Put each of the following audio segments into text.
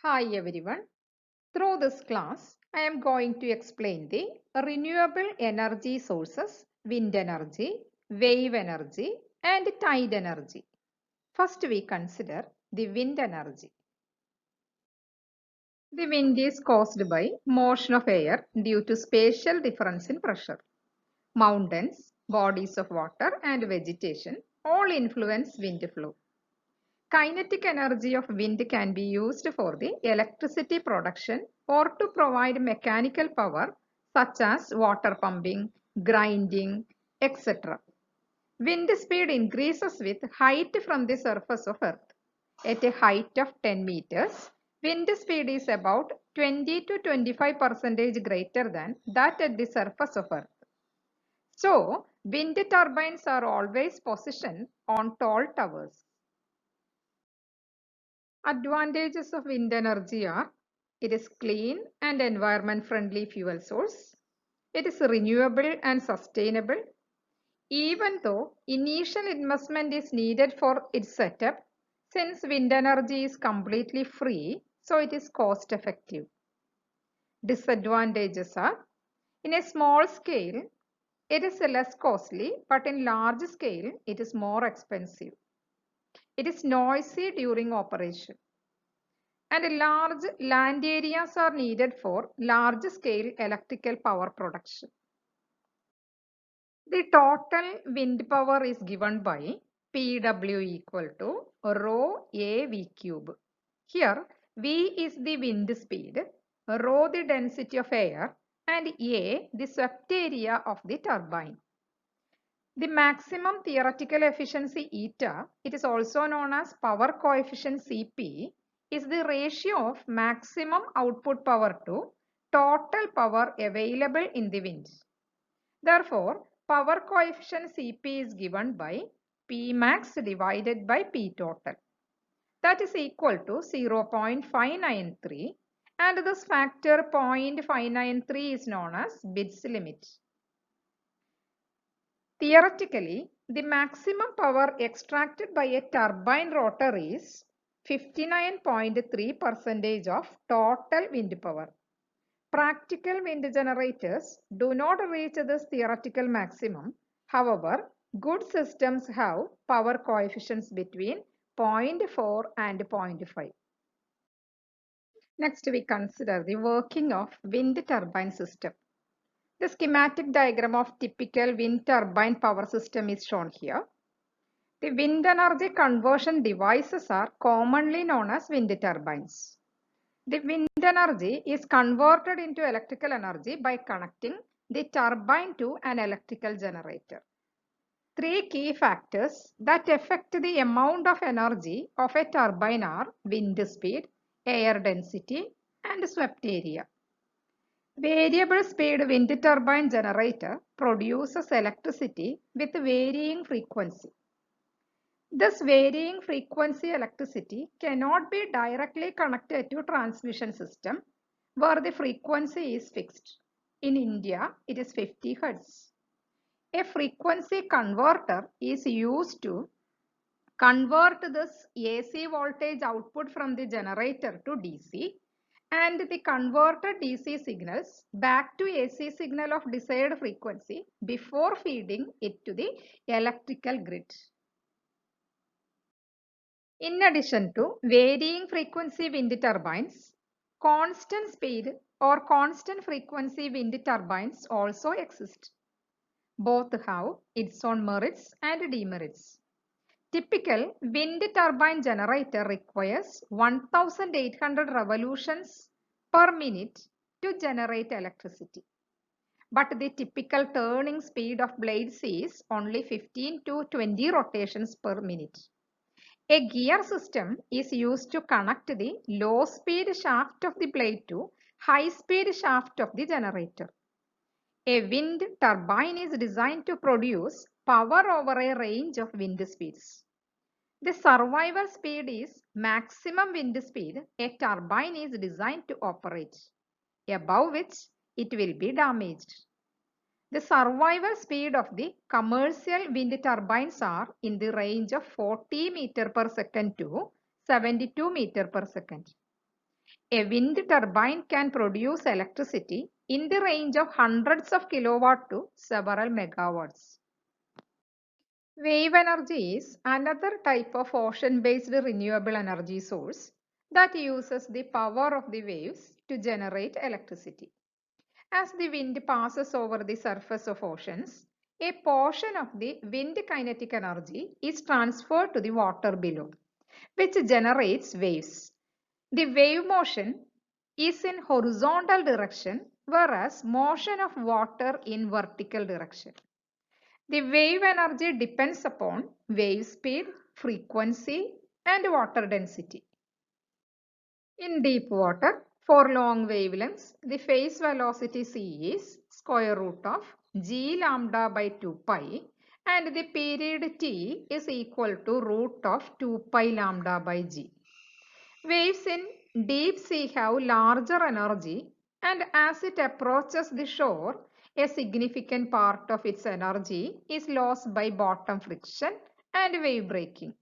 Hi everyone. Through this class, I am going to explain the renewable energy sources, wind energy, wave energy, and tide energy. First, we consider the wind energy. The wind is caused by motion of air due to spatial difference in pressure. Mountains, bodies of water, and vegetation all influence wind flow. Kinetic energy of wind can be used for the electricity production or to provide mechanical power such as water pumping, grinding, etc. Wind speed increases with height from the surface of Earth. At a height of 10 meters, wind speed is about 20 to 25% greater than that at the surface of Earth. So, wind turbines are always positioned on tall towers. Advantages of wind energy are it is clean and environment friendly fuel source. It is renewable and sustainable. Even though initial investment is needed for its setup, since wind energy is completely free, so it is cost effective. Disadvantages are in a small scale, it is less costly, but in large scale, it is more expensive. It is noisy during operation. And large land areas are needed for large-scale electrical power production. The total wind power is given by PW equal to rho AV cube. Here, V is the wind speed, rho the density of air, and A the swept area of the turbine. The maximum theoretical efficiency eta, it is also known as power coefficient Cp, is the ratio of maximum output power to total power available in the wind. Therefore, power coefficient Cp is given by Pmax divided by P total. That is equal to 0.593 and this factor 0.593 is known as Bid's limit. Theoretically, the maximum power extracted by a turbine rotor is 59.3% of total wind power. Practical wind generators do not reach this theoretical maximum. However, good systems have power coefficients between 0.4 and 0.5. Next, we consider the working of wind turbine system. The schematic diagram of typical wind turbine power system is shown here. The wind energy conversion devices are commonly known as wind turbines. The wind energy is converted into electrical energy by connecting the turbine to an electrical generator. Three key factors that affect the amount of energy of a turbine are wind speed, air density, and swept area. Variable speed wind turbine generator produces electricity with varying frequency. This varying frequency electricity cannot be directly connected to transmission system where the frequency is fixed. In India, it is 50 Hz. A frequency converter is used to convert this AC voltage output from the generator to DC and the converted DC signals back to AC signal of desired frequency before feeding it to the electrical grid. In addition to varying frequency wind turbines, constant speed or constant frequency wind turbines also exist. Both have its own merits and demerits. Typical wind turbine generator requires 1800 revolutions per minute to generate electricity. But the typical turning speed of blades is only 15 to 20 rotations per minute. A gear system is used to connect the low speed shaft of the blade to high speed shaft of the generator. A wind turbine is designed to produce power over a range of wind speeds. The survival speed is maximum wind speed a turbine is designed to operate, above which it will be damaged. The survival speed of the commercial wind turbines are in the range of 40 meter per second to 72 meter per second. A wind turbine can produce electricity in the range of hundreds of kilowatt to several megawatts. Wave energy is another type of ocean-based renewable energy source that uses the power of the waves to generate electricity. As the wind passes over the surface of oceans, a portion of the wind kinetic energy is transferred to the water below, which generates waves. The wave motion is in horizontal direction, whereas motion of water in vertical direction. The wave energy depends upon wave speed, frequency, and water density. In deep water, for long wavelengths, the phase velocity c is square root of g lambda by 2 pi and the period t is equal to root of 2 pi lambda by g. Waves in deep sea have larger energy and as it approaches the shore, a significant part of its energy is lost by bottom friction and wave breaking.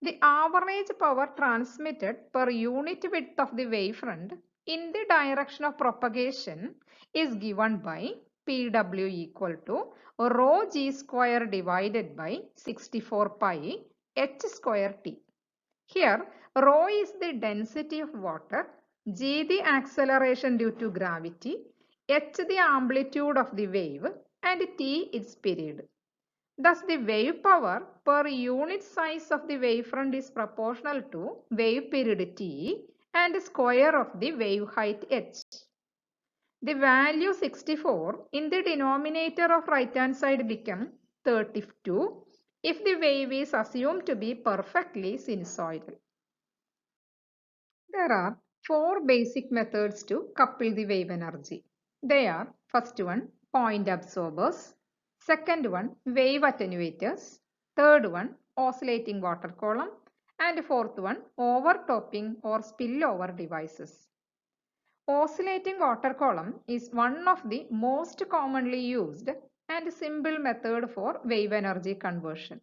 The average power transmitted per unit width of the wavefront in the direction of propagation is given by Pw equal to rho g square divided by 64 pi h square t. Here, rho is the density of water, g the acceleration due to gravity, h the amplitude of the wave, and t its period. Thus, the wave power per unit size of the wavefront is proportional to wave period t and square of the wave height h. The value 64 in the denominator of right hand side become 32 if the wave is assumed to be perfectly sinusoidal. There are four basic methods to couple the wave energy. They are first one point absorbers, second one wave attenuators, third one oscillating water column, and fourth one overtopping or spillover devices. Oscillating water column is one of the most commonly used and simple method for wave energy conversion.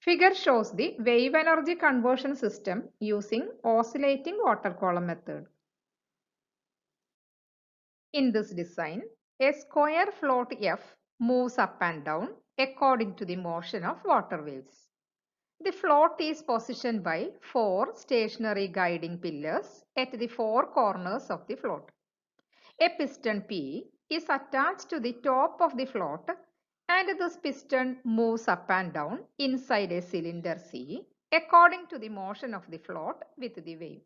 Figure shows the wave energy conversion system using oscillating water column method. In this design, a square float F moves up and down according to the motion of water waves. The float is positioned by four stationary guiding pillars at the four corners of the float. A piston P is attached to the top of the float and this piston moves up and down inside a cylinder C according to the motion of the float with the wave.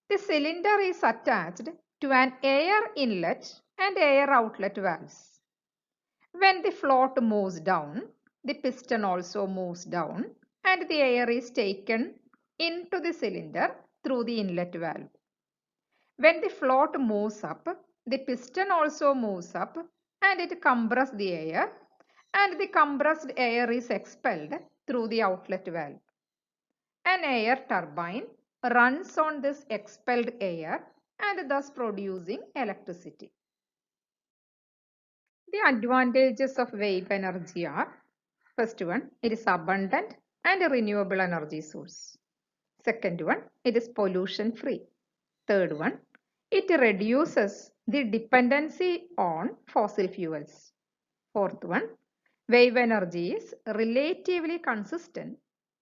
The cylinder is attached to an air inlet and air outlet valves. When the float moves down, the piston also moves down and the air is taken into the cylinder through the inlet valve. When the float moves up, the piston also moves up and it compresses the air and the compressed air is expelled through the outlet valve. An air turbine runs on this expelled air and thus producing electricity. The advantages of wave energy are first one, it is abundant and a renewable energy source. Second one, it is pollution free. Third one, it reduces the dependency on fossil fuels. Fourth one, wave energy is relatively consistent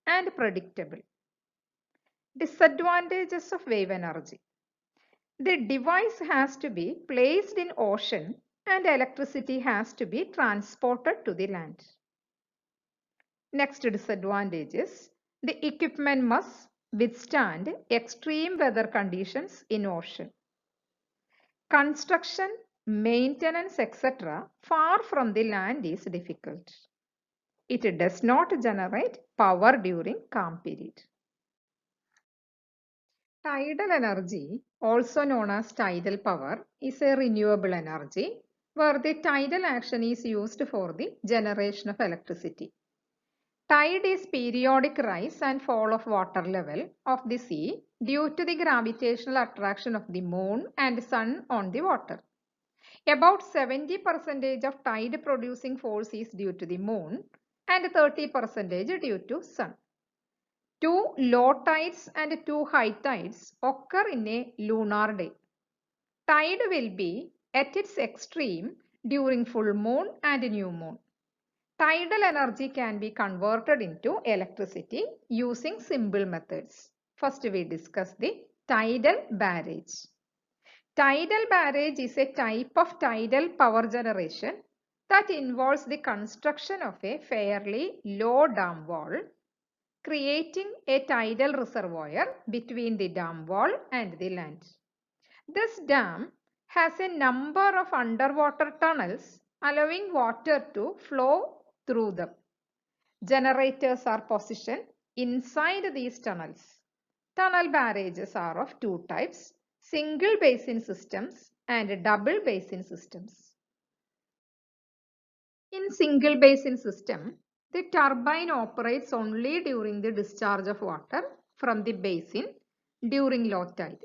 and predictable. Disadvantages of wave energy. The device has to be placed in ocean and electricity has to be transported to the land. Next disadvantage is the equipment must withstand extreme weather conditions in ocean. Construction, maintenance, etc. far from the land is difficult. It does not generate power during calm period. Tidal energy, also known as tidal power, is a renewable energy where the tidal action is used for the generation of electricity. Tide is periodic rise and fall of water level of the sea due to the gravitational attraction of the moon and sun on the water. About 70% of tide producing force is due to the moon and 30% due to sun. Two low tides and two high tides occur in a lunar day. Tide will be at its extreme during full moon and new moon. Tidal energy can be converted into electricity using simple methods. First, we discuss the tidal barrage. Tidal barrage is a type of tidal power generation that involves the construction of a fairly low dam wall, creating a tidal reservoir between the dam wall and the land. This dam has a number of underwater tunnels allowing water to flow through them. Generators are positioned inside these tunnels. Tunnel barrages are of two types, single basin systems and double basin systems. In single basin system, the turbine operates only during the discharge of water from the basin during low tide.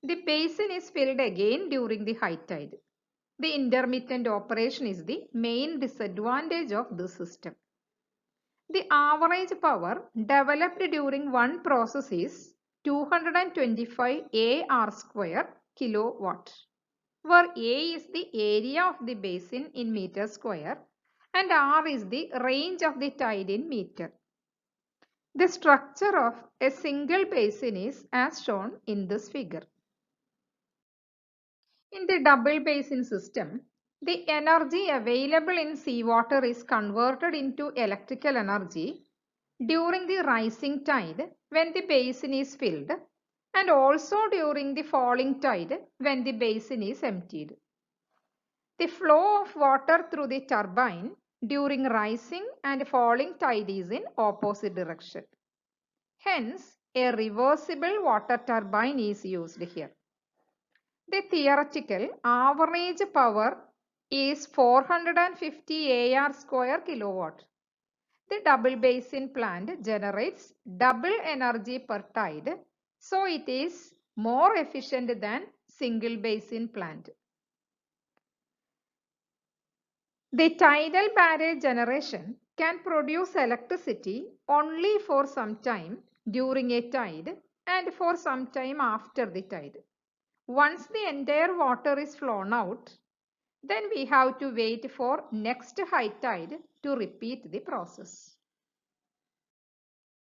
The basin is filled again during the high tide. The intermittent operation is the main disadvantage of this system. The average power developed during one process is 225 AR square kilowatt, where A is the area of the basin in meter square and R is the range of the tide in meter. The structure of a single basin is as shown in this figure. In the double basin system, the energy available in seawater is converted into electrical energy during the rising tide when the basin is filled and also during the falling tide when the basin is emptied. The flow of water through the turbine during rising and falling tide is in opposite direction. Hence, a reversible water turbine is used here. The theoretical average power is 450 AR square kilowatt. The double basin plant generates double energy per tide, so it is more efficient than single basin plant. The tidal barrage generation can produce electricity only for some time during a tide and for some time after the tide. Once the entire water is flown out, then we have to wait for next high tide to repeat the process.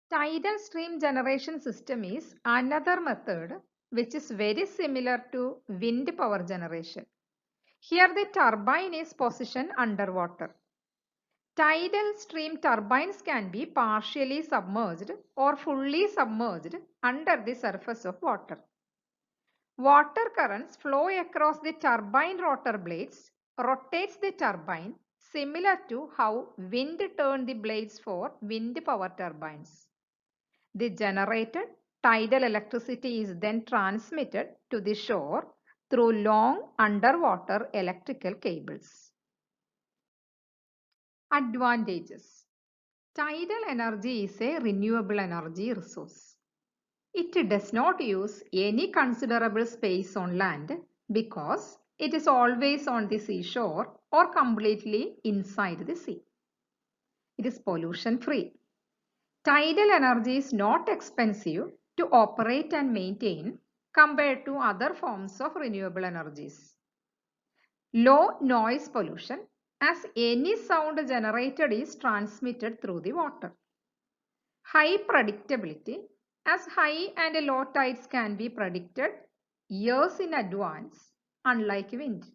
Tidal stream generation system is another method which is very similar to wind power generation. Here the turbine is positioned underwater. Tidal stream turbines can be partially submerged or fully submerged under the surface of water. Water currents flow across the turbine rotor blades, rotates the turbine similar to how wind turns the blades for wind power turbines. The generated tidal electricity is then transmitted to the shore through long underwater electrical cables. Advantages. Tidal energy is a renewable energy resource. It does not use any considerable space on land because it is always on the seashore or completely inside the sea. It is pollution free. Tidal energy is not expensive to operate and maintain compared to other forms of renewable energies. Low noise pollution, as any sound generated is transmitted through the water. High predictability, as high and low tides can be predicted years in advance, unlike wind.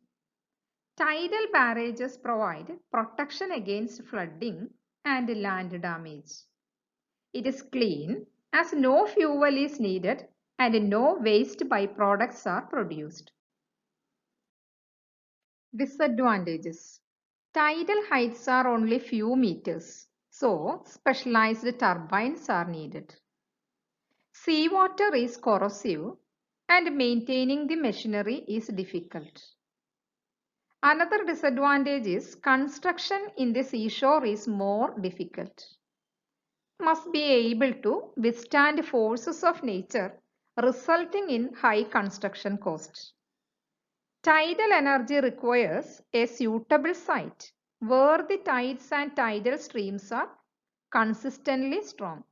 Tidal barrages provide protection against flooding and land damage. It is clean as no fuel is needed and no waste byproducts are produced. Disadvantages. Tidal heights are only few meters, so specialized turbines are needed. Seawater is corrosive and maintaining the machinery is difficult. Another disadvantage is construction in the seashore is more difficult. Must be able to withstand forces of nature resulting in high construction costs. Tidal energy requires a suitable site where the tides and tidal streams are consistently strong.